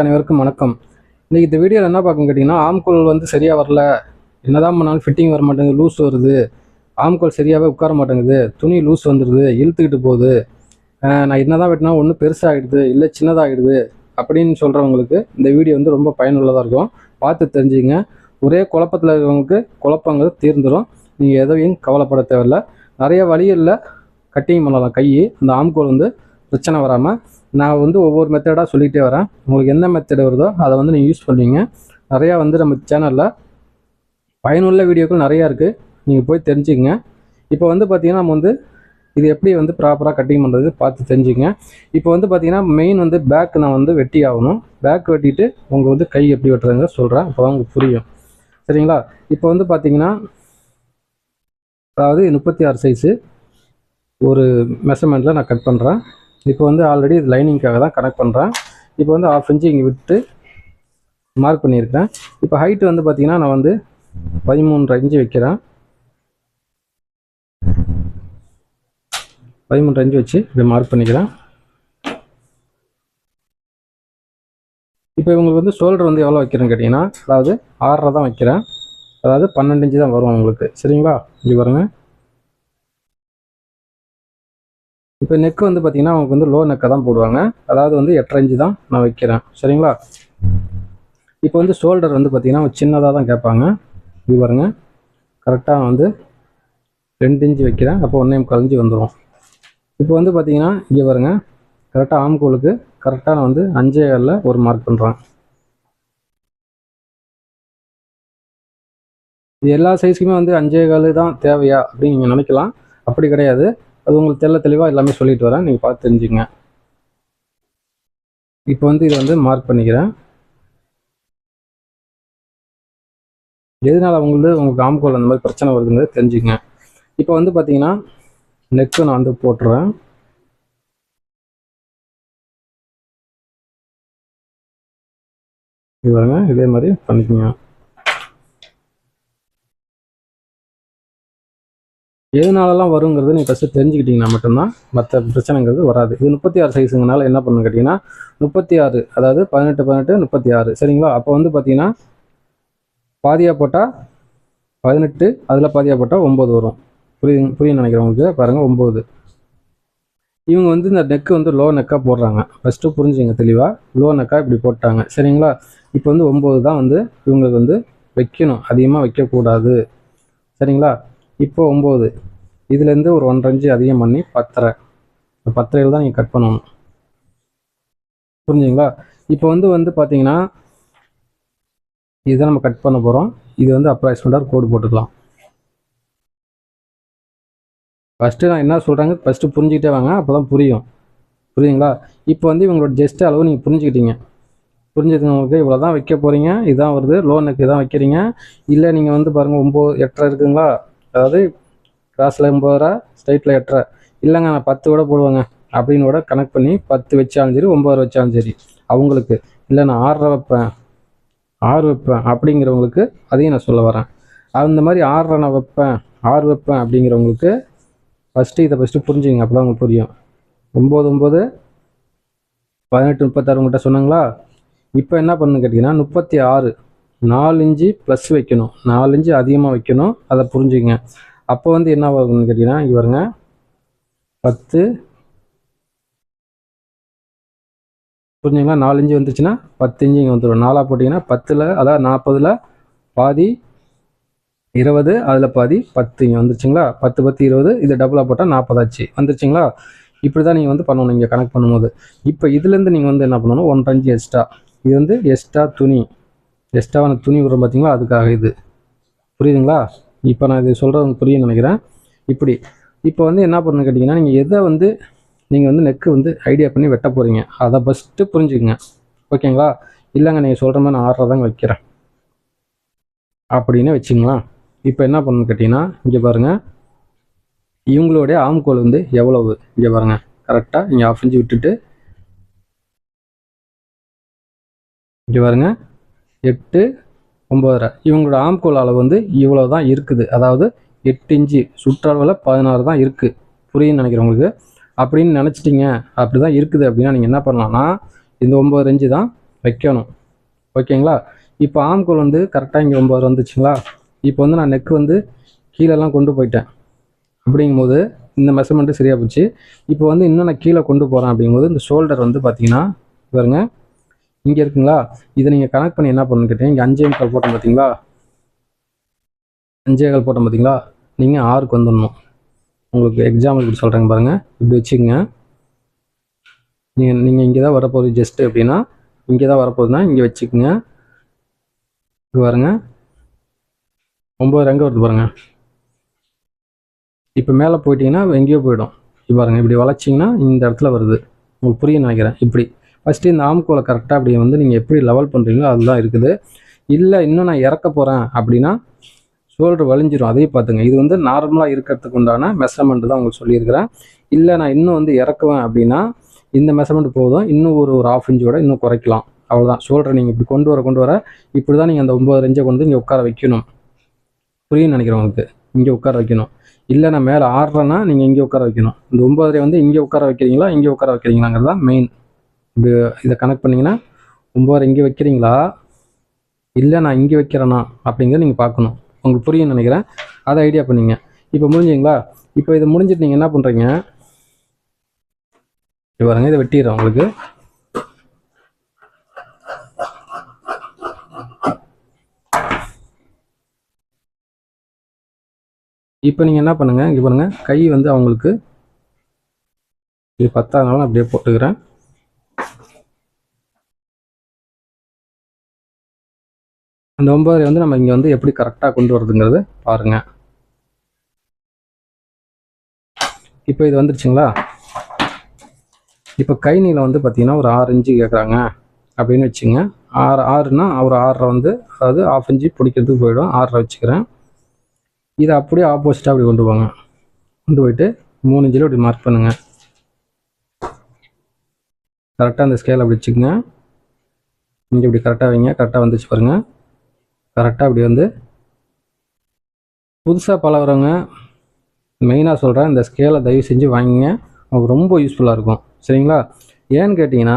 அனைவருக்கும் வணக்கம். இன்றைக்கி இந்த வீடியோவில் என்ன பார்க்கணும் கேட்டிங்கன்னா, ஆம்கோல் வந்து சரியாக வரல, என்னதான் பண்ணாலும் ஃபிட்டிங் வர மாட்டேங்குது, லூஸ் வருது, ஆம்கோல் சரியாகவே உட்கார மாட்டேங்குது, துணி லூஸ் வந்துடுது, இழுத்துக்கிட்டு போகுது, நான் என்ன தான் வெட்டினா ஒன்று பெருசாகிடுது இல்லை சின்னதாகிடுது அப்படின்னு சொல்கிறவங்களுக்கு இந்த வீடியோ வந்து ரொம்ப பயனுள்ளதாக இருக்கும். பார்த்து தெரிஞ்சுங்க. ஒரே குழப்பத்தில் இருக்கிறவங்களுக்கு குழப்பங்கள் தீர்ந்துடும். நீங்கள் எதையும் கவலைப்பட தேவையில்லை. நிறைய வழிகளில் கட்டிங் பண்ணலாம் கை, அந்த ஆம்கோல் வந்து பிரச்சனை வராமல். நான் வந்து ஒவ்வொரு மெத்தடாக சொல்லிகிட்டே வரேன். உங்களுக்கு என்ன மெத்தட் வருதோ அதை வந்து நீங்கள் யூஸ் பண்ணுவீங்க. நிறையா வந்து நம்ம சேனலில் பயனுள்ள வீடியோக்கள் நிறையா இருக்குது, நீங்கள் போய் தெரிஞ்சுக்கங்க. இப்போ வந்து பார்த்திங்கன்னா நம்ம வந்து இது எப்படி வந்து ப்ராப்பராக கட்டிங் பண்ணுறது பார்த்து தெரிஞ்சுங்க. இப்போ வந்து பார்த்திங்கன்னா மெயின் வந்து பேக் நான் வந்து வெட்டி ஆகணும். பேக் வெட்டிட்டு உங்களுக்கு வந்து கை எப்படி வெட்டுறதுங்க சொல்கிறேன், அப்போ தான் உங்களுக்கு புரியும். சரிங்களா? இப்போ வந்து பார்த்திங்கன்னா அதாவது 36 சைஸு ஒரு மெஷர்மெண்ட்டில் நான் கட் பண்ணுறேன். இப்போ வந்து ஆல்ரெடி இது லைனிங்காக தான் கனெக்ட் பண்ணுறேன். இப்போ வந்து 1/2 இன்ச்சு இங்கே விட்டு மார்க் பண்ணியிருக்கிறேன். இப்போ ஹைட்டு வந்து பார்த்திங்கன்னா நான் வந்து 13.5 இன்ச்சு வைக்கிறேன். 13.5 இன்ச்சு வச்சு இப்படி மார்க் பண்ணிக்கிறேன். இப்போ இவங்களுக்கு வந்து ஷோல்டர் வந்து எவ்வளோ வைக்கிறேன்னு கேட்டிங்கன்னா, அதாவது 6.5 தான் வைக்கிறேன். அதாவது 12 இன்ச்சு தான் வரும் உங்களுக்கு. சரிங்களா? இப்படி பாருங்க. இப்போ நெக்கு வந்து பார்த்திங்கன்னா அவங்களுக்கு வந்து லோ நெக்கை தான் போடுவாங்க. அதாவது வந்து 8.5 இன்ச்சு தான் நான் வைக்கிறேன். சரிங்களா? இப்போ வந்து ஷோல்டர் வந்து பார்த்திங்கன்னா சின்னதாக தான் கேட்பாங்க. இது பாருங்க, கரெக்டாக வந்து 2 இன்ச்சு வைக்கிறேன். அப்போ 1.25 இன்ச்சு வந்துடும். இப்போ வந்து பார்த்திங்கன்னா இங்கே பாருங்க, கரெக்டாக ஆம்கோலுக்கு கரெக்டாக நான் வந்து 5.25 ஒரு மார்க் பண்ணுறேன். இது எல்லா சைஸுக்குமே வந்து 5.25 தான் தேவையா அப்படின்னு நீங்கள் நினைக்கலாம். அப்படி கிடையாது. அது உங்களுக்கு தெளிவாக எல்லாமே சொல்லிட்டு வரேன், நீங்கள் பார்த்து தெரிஞ்சுங்க. இப்போ வந்து இதை வந்து மார்க் பண்ணிக்கிறேன். எதனால் உங்களுக்கு ஆம்கோல் அந்த மாதிரி பிரச்சனை வருதுங்கிறது தெரிஞ்சுங்க. இப்போ வந்து பார்த்தீங்கன்னா நெக்கு நான் வந்து போட்டுறேன். இது பாருங்க, இதே மாதிரி பண்ணிக்கோங்க. எதனாலலாம் வருங்கிறது நீங்கள் ஃபஸ்ட்டு தெரிஞ்சுக்கிட்டிங்கன்னா மட்டும்தான் மற்ற பிரச்சனைங்கிறது வராது. இது 36 சைஸுங்கனால என்ன பண்ணணும் கேட்டிங்கன்னா 36, அதாவது 18, 18, 36. சரிங்களா? அப்போ வந்து பார்த்தீங்கன்னா பாதியாக போட்டால் 18, அதில் பாதியாக போட்டால் 9 வரும். புரியும் நினைக்கிறவங்களுக்கு பாருங்கள், 9. இவங்க வந்து இந்த நெக்கு வந்து லோ நெக்காக போடுறாங்க. ஃபஸ்ட்டு புரிஞ்சுங்க தெளிவாக. லோ நெக்காக இப்படி போட்டாங்க. சரிங்களா? இப்போ வந்து 9 தான் வந்து இவங்களுக்கு வந்து வைக்கணும், அதிகமாக வைக்கக்கூடாது. சரிங்களா? இப்போ 9, இதுலேருந்து ஒரு 1.5 இன்ச்சு அதிகம் பண்ணி 10.5. 10.5 தான் நீங்கள் கட் பண்ணணும். புரிஞ்சுங்களா? இப்போ வந்து பார்த்தீங்கன்னா இதுதான் நம்ம கட் பண்ண போகிறோம். இது வந்து அப்ராக்சிமேட்டாக கோடு போட்டுக்கலாம். ஃபஸ்ட்டு நான் என்ன சொல்கிறாங்க ஃபஸ்ட்டு புரிஞ்சுக்கிட்டே வாங்க, அப்போ தான் புரியும். புரியுதுங்களா? இப்போ வந்து இவங்களோட ஜஸ்ட் அளவு நீங்கள் புரிஞ்சுக்கிட்டீங்க. புரிஞ்சதுங்களுக்கு இவ்வளோ தான் வைக்க போகிறீங்க, இதுதான் வருது, லோ நெக்கு தான் வைக்கிறீங்க. இல்லை நீங்கள் வந்து பாருங்கள் 9, 8.5 இருக்குங்களா? அதாவது கிராஸில் 9.5, ஸ்ட்ரைட்டில் 8.5. இல்லைங்க நான் 10 கூட போடுவேங்க அப்படின்னு கூட கனெக்ட் பண்ணி 10 வச்சாலும் சரி, 9 வச்சாலும் சரி அவங்களுக்கு. இல்லை நான் 6 வைப்பேன், 6 வைப்பேன் அப்படிங்கிறவங்களுக்கு அதையும் நான் சொல்ல வரேன். அந்த மாதிரி 6 நான் வைப்பேன், 6 வைப்பேன் அப்படிங்கிறவங்களுக்கு இதை ஃபஸ்ட்டு புரிஞ்சுங்க, அப்போ தான் உங்களுக்கு புரியும். 9, 9, 18, 36 உங்கள்கிட்ட சொன்னாங்களா? இப்போ என்ன பண்ணணும்னு கேட்டிங்கன்னா 36, 4 இன்ச்சு ப்ளஸ் வைக்கணும், 4 இன்ச்சு அதிகமாக வைக்கணும். அதை புரிஞ்சுங்க. அப்போ வந்து என்ன ஆகுதுன்னு கேட்டிங்கன்னா இங்கே வருங்க, 10 புரிஞ்சுங்களா? 4 இன்ச்சு வந்துச்சுன்னா 10 இன்ச்சு இங்கே வந்துடும். 4ஆக போட்டிங்கன்னா 10ல், அதாவது 40ல் பாதி 20, அதில் பாதி 10 இங்கே வந்துருச்சுங்களா? 10, 10, 20, இது டபுளாக போட்டால் 40 ஆச்சு. வந்துருச்சுங்களா? இப்படி தான் நீங்கள் வந்து பண்ணணும் இங்கே கனெக்ட் பண்ணும்போது. இப்போ இதுலேருந்து நீங்கள் வந்து என்ன பண்ணணும், 1.5 இன்ச்சு எக்ஸ்ட்ரா. இது வந்து எக்ஸ்ட்ரா துணி, எக்ஸ்ட்ராவான துணி வரும் பார்த்தீங்களா? அதுக்காக இது. புரியுதுங்களா? இப்போ நான் இது சொல்கிறது புரியுன்னு நினைக்கிறேன். இப்படி இப்போ வந்து என்ன பண்ணணும்னு கேட்டிங்கன்னா நீங்கள் எதை வந்து நீங்கள் வந்து நெக்கு வந்து ஐடியா பண்ணி வெட்ட போகிறீங்க அதை ஃபஸ்ட்டு புரிஞ்சுக்குங்க. ஓகேங்களா? இல்லைங்க நீங்கள் சொல்கிற மாதிரி நான் 6 தாங்க வைக்கிறேன் அப்படின்னு வச்சுங்களா? இப்போ என்ன பண்ணணும்னு கேட்டிங்கன்னா இங்கே பாருங்கள், இவங்களுடைய ஆம்கோல் வந்து எவ்வளவு, இங்கே பாருங்கள், கரெக்டாக இங்கே 1/2 இன்ச்சு விட்டுட்டு இங்கே பாருங்கள் 8, 9.5. இவங்களோட ஆம்கோல் அளவு வந்து இவ்வளோ தான் இருக்குது. அதாவது 8 இன்ச்சு சுற்றளவில் 16 தான் இருக்குது. புரியுன்னு நினைக்கிறவங்களுக்கு. அப்படின்னு நினச்சிட்டிங்க, அப்படி தான் இருக்குது அப்படின்னா நீங்கள் என்ன பண்ணலாம்னா இந்த 9 இன்ச்சு தான் வைக்கணும். ஓகேங்களா? இப்போ ஆம்கோல் வந்து கரெக்டாக இங்கே 9 வந்துச்சுங்களா? இப்போ வந்து நான் நெக் வந்து கீழெல்லாம் கொண்டு போயிட்டேன். அப்படிங்கும்போது இந்த மெஷர்மெண்ட்டு சரியாக போச்சு. இப்போ வந்து இன்னும் நான் கீழே கொண்டு போகிறேன் அப்படிங்கும்போது இந்த ஷோல்டர் வந்து பார்த்தீங்கன்னா பாருங்க இங்கே இருக்குங்களா? இதை நீங்கள் கனெக்ட் பண்ணி என்ன பண்ணணும்னு கேட்டீங்க, இங்கே 5.25 போட்டோம் பார்த்தீங்களா? 5.25 போட்டோம் பார்த்தீங்களா? நீங்கள் 6க்கு வந்துடணும். உங்களுக்கு எக்ஸாம்பிள் இப்படி சொல்கிறேங்க பாருங்கள். இப்படி வச்சுக்கோங்க. நீங்கள் இங்கே தான் வரப்போகுது ஜஸ்ட்டு அப்படின்னா இங்கே தான் வரப்போகுதுன்னா இங்கே வச்சுக்கோங்க. இது பாருங்க 9 எங்கே வருது பாருங்கள். இப்போ மேலே போயிட்டீங்கன்னா எங்கேயோ போயிடும். இப்போ பாருங்கள் இப்படி வளைச்சிங்கன்னா இந்த இடத்துல வருது. உங்களுக்கு புரிய நினைக்கிறேன். இப்படி ஃபஸ்ட்டு இந்த ஆம்கோலை கரெக்டாக அப்படி வந்து நீங்கள் எப்படி லெவல் பண்ணுறீங்களோ அதுதான் இருக்குது. இல்லை இன்னும் நான் இறக்க போகிறேன் அப்படின்னா ஷோல்டர் வலிஞ்சிரும். அதையும் பார்த்துங்க. இது வந்து நார்மலாக இருக்கிறதுக்கு உண்டான மெஷர்மெண்ட் தான் உங்களுக்கு சொல்லியிருக்கிறேன். இல்லை நான் இன்னும் வந்து இறக்குவேன் அப்படின்னா இந்த மெஷர்மெண்ட் போதும். இன்னும் ஒரு 1/2 இன்ச்சோட இன்னும் குறைக்கலாம். அவ்வளோதான். ஷோல்டர் நீங்கள் இப்படி கொண்டு வர இப்படி தான் நீங்கள் அந்த 9 இன்ச்சை கொண்டு இங்கே உட்கார வைக்கணும். புரியுன்னு நினைக்கிறேன் உங்களுக்கு. இங்கே உட்கார வைக்கணும். இல்லை நான் மேலே 6றேன்னா நீங்கள் இங்கே உட்கார வைக்கணும். இந்த 9 வந்து இங்கே உட்கார வைக்கிறீங்களா இங்கே உட்கார வைக்கிறீங்களாங்கிறது தான் மெயின். இப்படி இதை கனெக்ட் பண்ணிங்கன்னா 9 இங்கே வைக்கிறீங்களா இல்லை நான் இங்கே வைக்கிறேன்னா அப்படிங்கிறத நீங்கள் பார்க்கணும். உங்களுக்கு புரியுன்னு நினைக்கிறேன். அதை ஐடியா பண்ணிங்க. இப்போ முடிஞ்சுங்களா? இப்போ இதை முடிஞ்சிட்டு நீங்கள் என்ன பண்ணுறீங்க, இப்போ பாருங்க இதை வெட்டிடுறேன் உங்களுக்கு. இப்போ நீங்கள் என்ன பண்ணுங்கள், இங்கே பாருங்கள் கை வந்து அவங்களுக்கு இது 10ஆனாலும் அப்படியே போட்டுக்கிறேன். அந்த 9 வந்து நம்ம இங்கே வந்து எப்படி கரெக்டாக கொண்டு வரதுங்கிறது பாருங்கள். இப்போ இது வந்துருச்சுங்களா? இப்போ கை நீளம் வந்து பார்த்தீங்கன்னா ஒரு 6 இன்ச்சு கேட்குறாங்க அப்படின்னு வச்சுங்க. 6னா ஒரு 6 வந்து அதாவது 1/2 இன்ச்சு பிடிக்கிறதுக்கு போயிடும். 6 வச்சுக்கிறேன். இதை அப்படியே ஆப்போசிட்டாக அப்படி கொண்டு போங்க. கொண்டு போயிட்டு 3 இன்ச்சில் இப்படி மார்க் பண்ணுங்கள். கரெக்டாக அந்த ஸ்கேல் அப்படி வச்சுக்கோங்க. இங்கே இப்படி கரெக்டாக வைங்க. கரெக்டாக வந்துச்சு பாருங்கள். கரெக்டாக அப்படி வந்து புதுசாக பழகிறவங்க மெயினாக சொல்கிறேன், இந்த ஸ்கேலை தயவு செஞ்சு வாங்கிங்க. உங்களுக்கு ரொம்ப யூஸ்ஃபுல்லாக இருக்கும். சரிங்களா? ஏன்னு கேட்டிங்கன்னா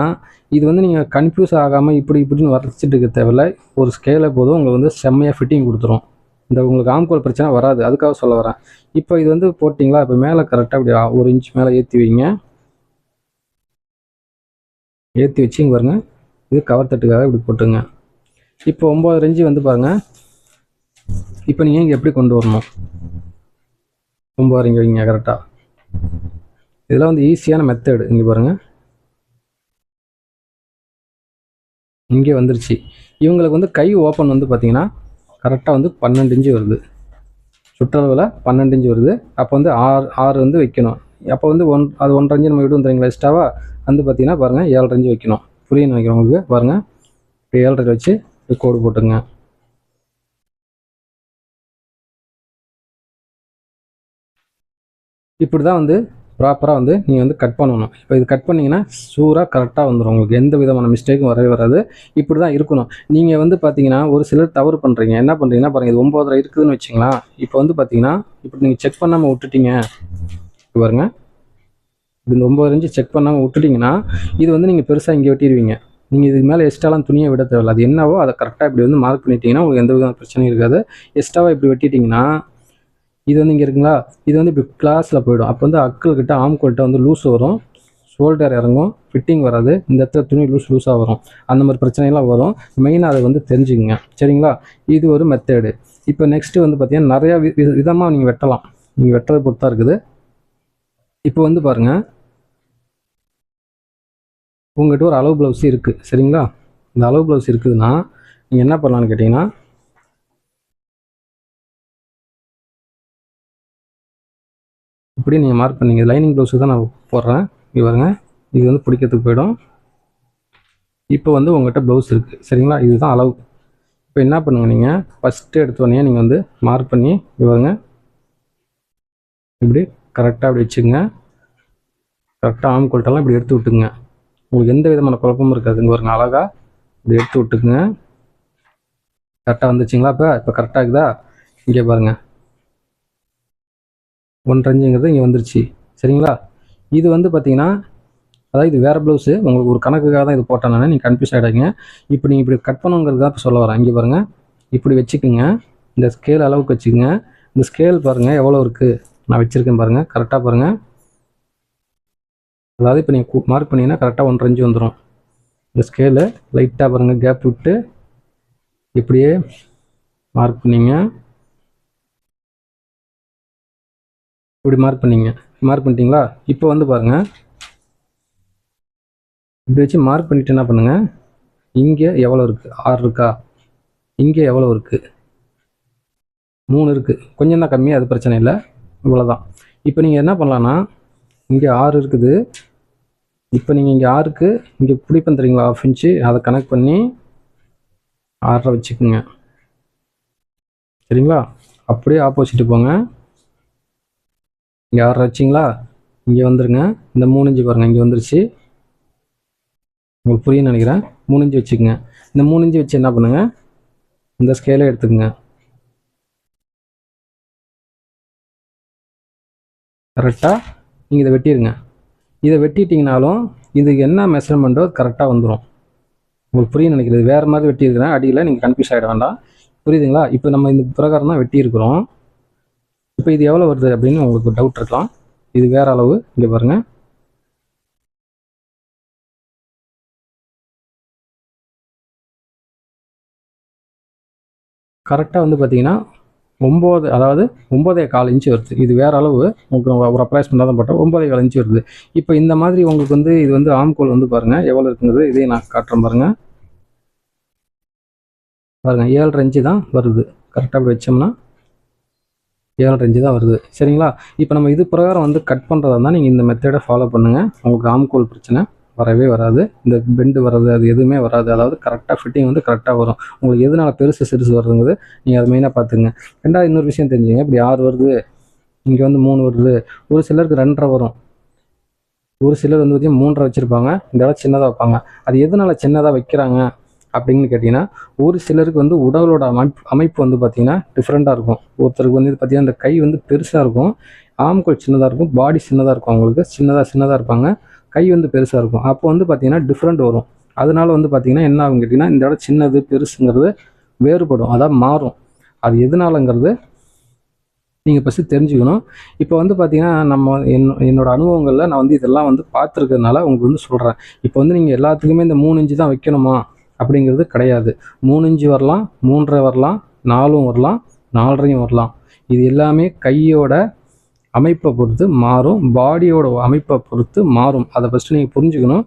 இது வந்து நீங்கள் கன்ஃபியூஸ் ஆகாமல் இப்படின்னு வரைச்சிட்டு இருக்க தேவையில்ல. ஒரு ஸ்கேலை போதும் உங்களுக்கு வந்து செம்மையாக ஃபிட்டிங் கொடுத்துரும். இந்த உங்களுக்கு ஆம்கோல் பிரச்சனை வராது. அதுக்காக சொல்ல வரேன். இப்போ இது வந்து போட்டிங்களா? இப்போ மேலே கரெக்டாக அப்படி 1 இன்ச் மேலே ஏற்றி வைங்க. ஏற்றி வச்சு இங்கே பாருங்க. இது கவர் தட்டுக்காக இப்படி போட்டுங்க. இப்போ 9 இன்ச்சு வந்து பாருங்கள். இப்போ நீங்கள் இங்கே எப்படி கொண்டு வரணும், 9 இங்கே வைங்க கரெக்டாக. இதெல்லாம் வந்து ஈஸியான மெத்தடு. இங்கே பாருங்கள் இங்கே வந்துருச்சு. இவங்களுக்கு வந்து கை ஓப்பன் வந்து பார்த்தீங்கன்னா கரெக்டாக வந்து 12 இன்ச்சு வருது. சுற்றளவில் 12 இன்ச்சு வருது. அப்போ வந்து 6 வந்து வைக்கணும். அப்போ வந்து அது 1.5 இன்ச்சு நம்ம விட்டு வந்துடுங்களா எக்ஸ்ட்ராவா வந்து பார்த்தீங்கன்னா பாருங்கள் 7 இன்ச்சு வைக்கணும். புரியுன்னு வைக்கிறோம் உங்களுக்கு. பாருங்கள் இப்போ 7 வச்சு கோடு போட்டுங்க. இப்படி தான் வந்து ப்ராப்பராக வந்து நீங்கள் வந்து கட் பண்ணணும். இப்போ இது கட் பண்ணிங்கன்னா சூறாக கரெக்டாக வந்துடும். உங்களுக்கு எந்த விதமான மிஸ்டேக்கும் வரவே வராது. இப்படி தான் இருக்கணும். நீங்கள் வந்து பார்த்தீங்கன்னா ஒரு சிலர் தவறு பண்ணுறீங்க. என்ன பண்ணுறீங்கன்னா பாருங்கள், இது 9 இருக்குதுன்னு வச்சிங்களா. இப்போ வந்து பார்த்தீங்கன்னா இப்படி நீங்கள் செக் பண்ணாமல் விட்டுட்டீங்க பாருங்க. இந்த 9 இன்ச்சு செக் பண்ணாமல் விட்டுட்டிங்கன்னா இது வந்து நீங்கள் பெருசாக இங்கே வெட்டிடுவீங்க. நீங்கள் இதுக்கு மேலே எக்ஸ்ட்ராலாம் துணியை விட தேவையில்ல. அது என்னவோ அதை கரெக்டாக இப்படி வந்து மார்க் பண்ணிட்டீங்கன்னா உங்களுக்கு எந்த விதமான பிரச்சனையும் இருக்காது. எக்ஸ்ட்ராவாக இப்படி வெட்டிட்டிங்கன்னா இது வந்து இங்கே இருக்குங்களா, இது வந்து இப்படி கிளாஸில் போயிடும். அப்போ வந்து அக்கள்கிட்ட ஆம்கோல்கிட்ட வந்து லூஸ் வரும், ஷோல்டர் இறங்கும், ஃபிட்டிங் வராது, இந்த இடத்துல துணி லூஸாக வரும். அந்த மாதிரி பிரச்சனைலாம் வரும். மெயினாக அதை வந்து தெரிஞ்சுக்கங்க. சரிங்களா? இது ஒரு மெத்தேடு. இப்போ நெக்ஸ்ட்டு வந்து பார்த்தீங்கன்னா நிறையா விதமாக நீங்கள் வெட்டலாம். நீங்கள் வெட்டுறதை பொறுத்தா இருக்குது. இப்போ வந்து பாருங்கள், உங்கள்கிட்ட ஒரு அளவு ப்ளவுஸ் இருக்குது. சரிங்களா? இந்த அளவு ப்ளவுஸ் இருக்குதுன்னா நீங்கள் என்ன பண்ணலான்னு கேட்டிங்கன்னா இப்படி நீங்கள் மார்க் பண்ணிங்க. லைனிங் ப்ளவுஸு தான் நான் போடுறேன். இங்கே பாருங்க, இது வந்து பிடிக்கிறதுக்கு போயிடும். இப்போ வந்து உங்கள்கிட்ட ப்ளவுஸ் இருக்குது. சரிங்களா? இதுதான் அளவு. இப்போ என்ன பண்ணுங்கள், நீங்கள் ஃபஸ்ட்டு எடுத்தோடனே நீங்கள் வந்து மார்க் பண்ணி இவங்க இப்படி கரெக்டாக அப்படி வச்சுக்கோங்க. கரெக்டாக ஆம்கோல்ட்டெல்லாம் இப்படி எடுத்து விட்டுங்க. உங்களுக்கு எந்த விதமான குழப்பமும் இருக்காது. இங்கே பாருங்க, அழகாக இப்படி எடுத்து விட்டுக்குங்க. கரெக்டாக வந்துச்சுங்களா? இப்போ கரெக்டாக இருக்குதா? இங்கே பாருங்கள் 1.5ங்கிறது இங்கே வந்துருச்சு. சரிங்களா? இது வந்து பார்த்தீங்கன்னா அதாவது இது வேறு ப்ளவுஸு, உங்களுக்கு ஒரு கணக்குக்காக தான் இது போட்டேன் நான், நீங்கள் கன்ஃபியூஸ் ஆகிடாதீங்க. இப்போ நீங்கள் இப்படி கட் பண்ணுங்கிறதுக்காக இப்போ சொல்ல வரேன். இங்கே பாருங்கள், இப்படி வச்சுக்குங்க, இந்த ஸ்கேல் அளவுக்கு வச்சுக்கோங்க. இந்த ஸ்கேல் பாருங்கள் எவ்வளோ இருக்குது நான் வச்சுருக்கேன் பாருங்கள், கரெக்டாக பாருங்கள். அதாவது இப்போ நீங்கள் மார்க் பண்ணிங்கன்னா கரெக்டாக 1.5 இன்ச் வந்துடும். இந்த ஸ்கேலு லைட்டாக பாருங்கள் கேப் விட்டு இப்படியே மார்க் பண்ணிங்க. இப்படி மார்க் பண்ணிட்டீங்களா? இப்போ வந்து பாருங்கள், இப்படி வச்சு மார்க் பண்ணிவிட்டு என்ன பண்ணுங்கள், இங்கே எவ்வளோ இருக்குது, 6 இருக்கா, இங்கே எவ்வளோ இருக்குது, 3 இருக்குது, கொஞ்சம் தான் கம்மி, அது பிரச்சனை இல்லை, இவ்வளோதான். இப்போ நீங்கள் என்ன பண்ணலான்னா, இங்கே 6 இருக்குது, இப்போ நீங்கள் இங்கே 6க்கு இங்கே பிடிப்பேன் தெரியுங்களா, 1/2 இன்ச்சு, அதை கனெக்ட் பண்ணி 6 வச்சுக்குங்க. சரிங்களா? அப்படியே ஆப்போசிட்டு போங்க, இங்கே 6 வச்சிங்களா, இங்கே வந்துடுங்க. இந்த 3 இன்ச்சு பாருங்கள் இங்கே வந்துருச்சு, உங்களுக்கு புரியுன்னு நினைக்கிறேன். 3 இன்ச்சு வச்சுக்கோங்க. இந்த 3 இன்ச்சு வச்சு என்ன பண்ணுங்கள், இந்த ஸ்கேலே எடுத்துக்கோங்க. கரெக்டாக நீங்கள் இதை வெட்டிடுங்க. இதை வெட்டிட்டிங்கனாலும் இதுக்கு என்ன மெஷர்மெண்ட்டோ கரெக்டாக வந்துடும். உங்களுக்கு புரியுன்னு நினைக்கிறது. வேறு மாதிரி வெட்டியிருக்கிறேன் அடியில், நீங்கள் கன்ஃபியூஸ் ஆகிட வேண்டாம். புரியுதுங்களா? இப்போ நம்ம இந்த பிரகாரம் தான் வெட்டியிருக்கிறோம். இப்போ இது எவ்வளோ வருது அப்படின்னு உங்களுக்கு டவுட் இருக்கலாம். இது வேறு அளவு, இங்கே பாருங்கள். கரெக்டாக வந்து பார்த்தீங்கன்னா 9, அதாவது 9.25 இன்ச்சு வருது. இது வேறு அளவு, உங்களுக்கு ஒரு அப்ராக்சிமேட்டாக தான் போட்டோம். 9.25 இன்ச்சு வருது. இப்போ இந்த மாதிரி உங்களுக்கு வந்து இது வந்து ஆம்கோல் வந்து பாருங்கள் எவ்வளோ இருக்குங்கிறது, இதே நான் காட்டுறேன் பாருங்கள். 7.5 இன்ச்சு தான் வருது. கரெக்டாக அப்படி வச்சோம்னா 7.5 இன்ச்சு தான் வருது. சரிங்களா? இப்போ நம்ம இது பிரகாரம் வந்து கட் பண்ணுறதா இருந்தால் நீங்கள் இந்த மெத்தடை ஃபாலோ பண்ணுங்கள். உங்களுக்கு ஆம்கோல் பிரச்சனை வரவே வராது. இந்த பெண்டு வர்றது அது எதுவுமே வராது. அதாவது கரெக்டாக ஃபிட்டிங் வந்து கரெக்டாக வரும். உங்களுக்கு எதனால் பெருசு சிறுசு வருதுங்கிறது நீங்கள் அதை மெயினாக பார்த்துங்க. ரெண்டாவது இன்னொரு விஷயம் தெரிஞ்சுங்க, இப்படி 6 வருது, இங்கே வந்து 3 வருது, ஒரு சிலருக்கு 2.5 வரும், ஒரு சிலர் வந்து பார்த்திங்கன்னா 3.5 வச்சுருப்பாங்க, இந்த இடம் சின்னதாக வைப்பாங்க. அது எதனால் சின்னதாக வைக்கிறாங்க அப்படின்னு கேட்டிங்கன்னா, ஒரு சிலருக்கு வந்து உடலோட அமைப்பு வந்து பார்த்திங்கன்னா டிஃப்ரெண்ட்டாக இருக்கும். ஒருத்தருக்கு வந்து பார்த்திங்கன்னா இந்த கை வந்து பெருசாக இருக்கும், ஆம்கோல் சின்னதாக இருக்கும், பாடி சின்னதாக இருக்கும், அவங்களுக்கு சின்னதாக இருப்பாங்க, கை வந்து பெருசாக இருக்கும். அப்போ வந்து பார்த்திங்கன்னா டிஃப்ரெண்ட் வரும். அதனால வந்து பார்த்திங்கன்னா என்ன ஆகும் கேட்டிங்கன்னா, இந்த இடம் சின்னது பெருசுங்கிறது வேறுபடும், அதான் மாறும். அது எதனாலங்கிறது நீங்கள் ஃபஸ்ட்டு தெரிஞ்சுக்கணும். இப்போ வந்து பார்த்திங்கன்னா நம்ம என்னோடய அனுபவங்களில் நான் வந்து இதெல்லாம் வந்து பார்த்துருக்கிறதுனால உங்களுக்கு வந்து சொல்கிறேன். இப்போ வந்து நீங்கள் எல்லாத்துக்குமே இந்த 3 இன்ச்சு தான் வைக்கணுமா அப்படிங்கிறது கிடையாது. 3 இன்ச்சு வரலாம், 3.5 வரலாம், 4 வரலாம், 4.5 வரலாம். இது எல்லாமே கையோட அமைப்பை பொறுத்து மாறும், பாடியோட அமைப்பை பொறுத்து மாறும். அதை ஃபஸ்ட்டு நீங்கள் புரிஞ்சுக்கணும்.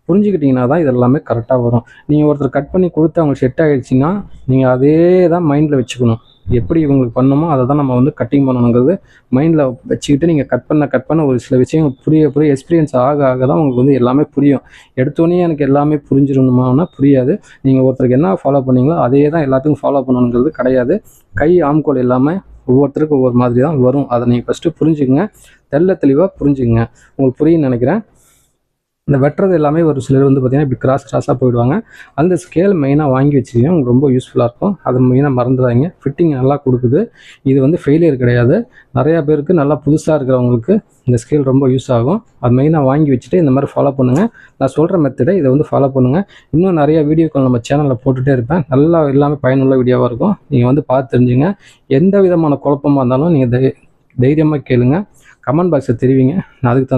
புரிஞ்சுக்கிட்டிங்கன்னா தான் இதெல்லாமே கரெக்டாக வரும். நீங்கள் ஒருத்தர் கட் பண்ணி கொடுத்து அவங்களுக்கு செட் ஆகிடுச்சின்னா நீங்கள் அதே தான் மைண்டில் வச்சுக்கணும். எப்படி இவங்களுக்கு பண்ணணுமோ அதை தான் நம்ம வந்து கட்டிங் பண்ணணுங்கிறது மைண்டில் வச்சுக்கிட்டு நீங்கள் கட் பண்ண ஒரு சில விஷயங்கள் புரிய எக்ஸ்பீரியன்ஸ் ஆக தான் உங்களுக்கு வந்து எல்லாமே புரியும். எடுத்தோடனே எனக்கு எல்லாமே புரிஞ்சிடணுமானா புரியாது. நீங்கள் ஒருத்தருக்கு என்ன ஃபாலோ பண்ணீங்களோ அதே தான் எல்லாத்துக்கும் ஃபாலோ பண்ணணுங்கிறது கிடையாது. கை ஆம்கோல் எல்லாமே ஒவ்வொருத்தருக்கும் ஒவ்வொரு மாதிரி தான் வரும். அதை நீங்கள் ஃபஸ்ட்டு புரிஞ்சுக்கங்க, தெளிவாக புரிஞ்சுக்கங்க. உங்களுக்கு புரியுன்னு நினைக்கிறேன். இந்த வெட்டுறது எல்லாமே ஒரு சிலர் வந்து பார்த்திங்கன்னா இப்படி கிராஸாக போயிடுவாங்க. அந்த ஸ்கேல் மெயினாக வாங்கி வச்சுக்கிங்க, உங்களுக்கு ரொம்ப யூஸ்ஃபுல்லாக இருக்கும். அதை மெயினாக மறந்துடாதீங்க. ஃபிட்டிங் நல்லா கொடுக்குது, இது வந்து ஃபெயிலியர் கிடையாது. நிறையா பேருக்கு நல்லா புதுசாக இருக்கிறவங்களுக்கு இந்த ஸ்கேல் ரொம்ப யூஸ் ஆகும். அது மெயினாக வாங்கி வச்சுட்டு இந்த மாதிரி ஃபாலோ பண்ணுங்கள். நான் சொல்கிற மெத்தடை இதை வந்து ஃபாலோ பண்ணுங்கள். இன்னும் நிறையா வீடியோக்கள் நம்ம சேனலில் போட்டுகிட்டே இருப்பேன். நல்லா எல்லாமே பயனுள்ள வீடியோவாக இருக்கும். நீங்கள் வந்து பார்த்து தெரிஞ்சுங்க. எந்த விதமான குழப்பமாக இருந்தாலும் நீங்கள் தைரியமாக கேளுங்க, கமெண்ட் பாக்ஸை தெரிவிங்க. நான் அதுக்கு